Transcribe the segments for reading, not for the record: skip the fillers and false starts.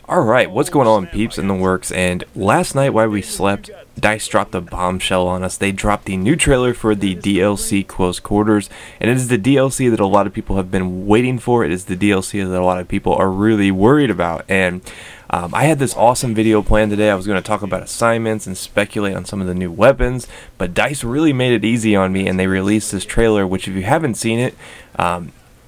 Alright, what's going on, peeps in the works? And last night while we slept, DICE dropped a bombshell on us. They dropped the new trailer for the DLC Close Quarters, and it is the DLC that a lot of people have been waiting for. It is the DLC that a lot of people are really worried about. And I had this awesome video planned today. I was going to talk about assignments and speculate on some of the new weapons, but DICE really made it easy on me, and they released this trailer, which if you haven't seen it,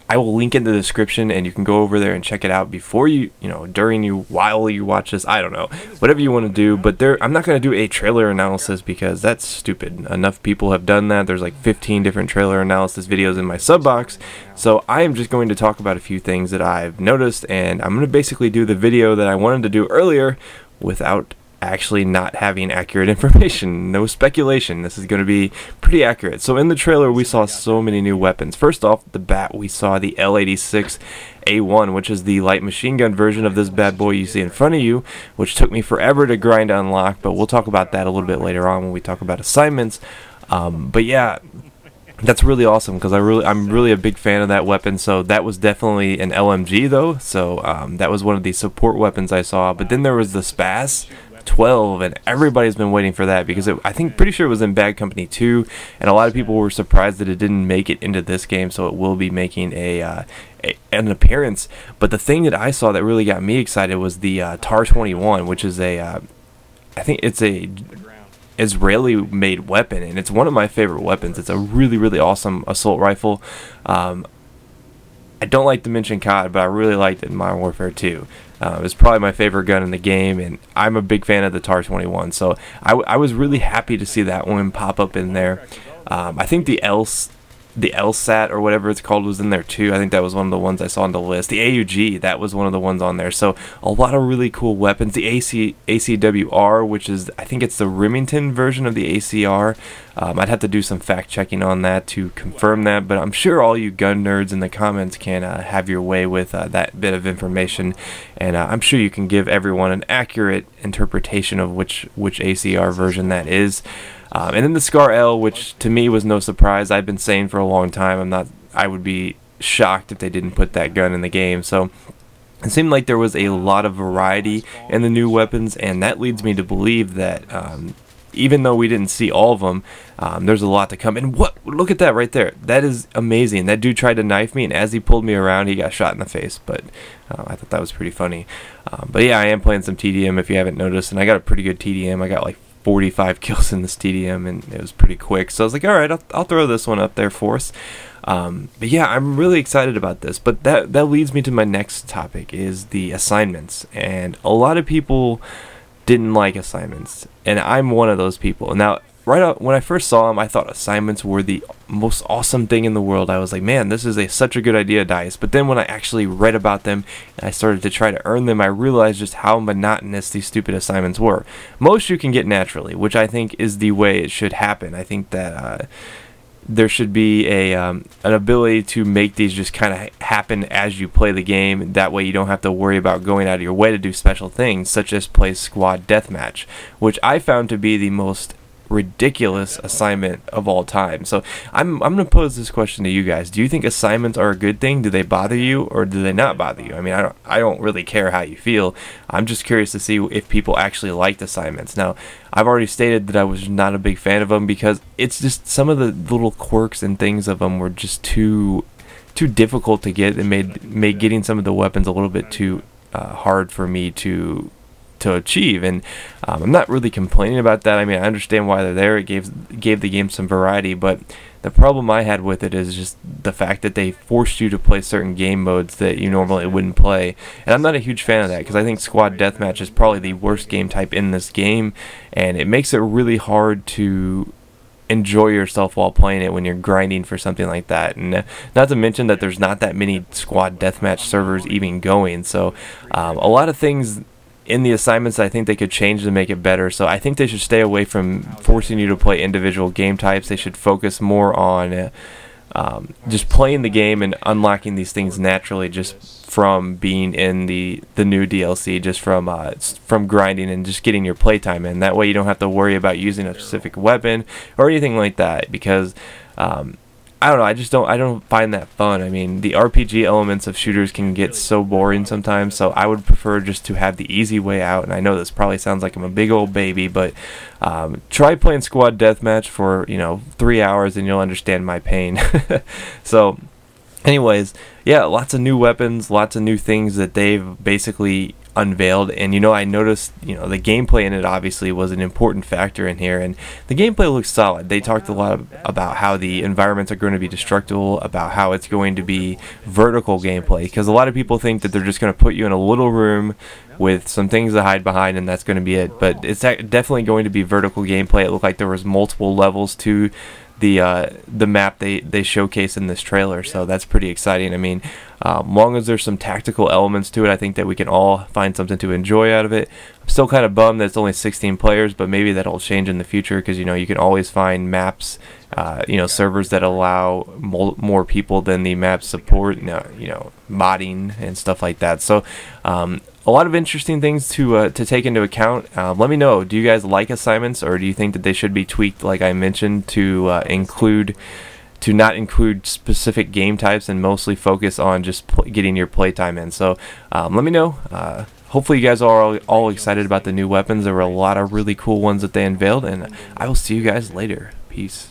I will link in the description, and you can go over there and check it out before during while you watch this. I don't know, whatever you want to do. But I'm not going to do a trailer analysis because that's stupid. Enough people have done that. There's like 15 different trailer analysis videos in my sub box. So I am just going to talk about a few things that I've noticed, and I'm going to basically do the video that I wanted to do earlier without actually not having accurate information. No speculation. This is going to be pretty accurate. So in the trailer we saw so many new weapons. First off the bat, we saw the L86 A1, which is the light machine gun version of this bad boy you see in front of you, which took me forever to grind to unlock, but we'll talk about that a little bit later on when we talk about assignments. But yeah, that's really awesome because I'm really a big fan of that weapon. So that was definitely an LMG though, so that was one of the support weapons I saw. But then there was the Spas-12, and everybody's been waiting for that because pretty sure it was in Bad Company 2, and a lot of people were surprised that it didn't make it into this game. So it will be making an appearance. But the thing that I saw that really got me excited was the TAR-21, which is I think it's a Israeli-made weapon, and it's one of my favorite weapons. It's a really awesome assault rifle. I don't like to mention COD, but I really liked it in Modern Warfare 2. It's probably my favorite gun in the game, and I'm a big fan of the TAR-21. So I was really happy to see that one pop up in there. I think the LSAT or whatever it's called was in there too. I think that was one of the ones I saw on the list. The AUG, that was one of the ones on there. So a lot of really cool weapons. The ACW-R, which is, I think it's the Remington version of the ACR. I'd have to do some fact checking on that to confirm that, but I'm sure all you gun nerds in the comments can have your way with that bit of information, and I'm sure you can give everyone an accurate interpretation of which ACR version that is. And then the Scar L, which to me was no surprise. I've been saying for a long time I would be shocked if they didn't put that gun in the game. So it seemed like there was a lot of variety in the new weapons, and that leads me to believe that even though we didn't see all of them, there's a lot to come. And look at that right there. That is amazing. That dude tried to knife me, and as he pulled me around, he got shot in the face. But I thought that was pretty funny. But yeah, I am playing some TDM if you haven't noticed, and I got a pretty good TDM. I got like 45 kills in this TDM, and it was pretty quick. So I was like, alright, I'll throw this one up there for us. But yeah, I'm really excited about this. But that leads me to my next topic, is the assignments. And a lot of people didn't like assignments, and I'm one of those people. Now, when I first saw them, I thought assignments were the most awesome thing in the world. I was like, man, this is such a good idea, DICE. But then when I actually read about them and I started to try to earn them, I realized just how monotonous these stupid assignments were. Most you can get naturally, which I think is the way it should happen. I think that there should be an ability to make these just kind of happen as you play the game. That way you don't have to worry about going out of your way to do special things, such as play squad deathmatch, which I found to be the most ridiculous assignment of all time. So I'm going to pose this question to you guys. Do you think assignments are a good thing? Do they bother you, or do they not bother you? I mean, I don't really care how you feel. I'm just curious to see if people actually liked assignments. Now, I've already stated that I was not a big fan of them because it's just some of the little quirks and things of them were just too difficult to get, and made getting some of the weapons a little bit too hard for me to achieve. And I'm not really complaining about that. I mean, I understand why they're there. It gave the game some variety, but the problem I had with it is just the fact that they forced you to play certain game modes that you normally wouldn't play. And I'm not a huge fan of that because I think squad deathmatch is probably the worst game type in this game, and it makes it really hard to enjoy yourself while playing it when you're grinding for something like that. And not to mention that there's not that many squad deathmatch servers even going. So a lot of things in the assignments I think they could change to make it better. So I think they should stay away from forcing you to play individual game types. They should focus more on just playing the game and unlocking these things naturally, just from being in the new DLC, just from grinding and just getting your playtime in. That way you don't have to worry about using a specific weapon or anything like that, because I don't know, I don't find that fun. I mean, the RPG elements of shooters can get so boring sometimes, so I would prefer just to have the easy way out. And I know this probably sounds like I'm a big old baby, but try playing squad deathmatch for 3 hours and you'll understand my pain. So anyways, yeah, lots of new weapons, lots of new things that they've basically unveiled. And I noticed the gameplay in it obviously was an important factor in here, and the gameplay looks solid. They talked a lot about how the environments are going to be destructible, about how it's going to be vertical gameplay, because a lot of people think that they're just going to put you in a little room with some things to hide behind and that's going to be it, but it's definitely going to be vertical gameplay. It looked like there was multiple levels to the map they showcase in this trailer, so that's pretty exciting. I mean, long as there's some tactical elements to it, I think that we can all find something to enjoy out of it. I'm still kind of bummed that it's only 16 players, but maybe that'll change in the future, because you can always find maps, servers that allow more people than the maps support, modding and stuff like that. So a lot of interesting things to take into account. Let me know, do you guys like assignments, or do you think that they should be tweaked, like I mentioned, to not include specific game types and mostly focus on just getting your playtime in? So let me know. Hopefully you guys are all excited about the new weapons. There were a lot of really cool ones that they unveiled, and I will see you guys later. Peace.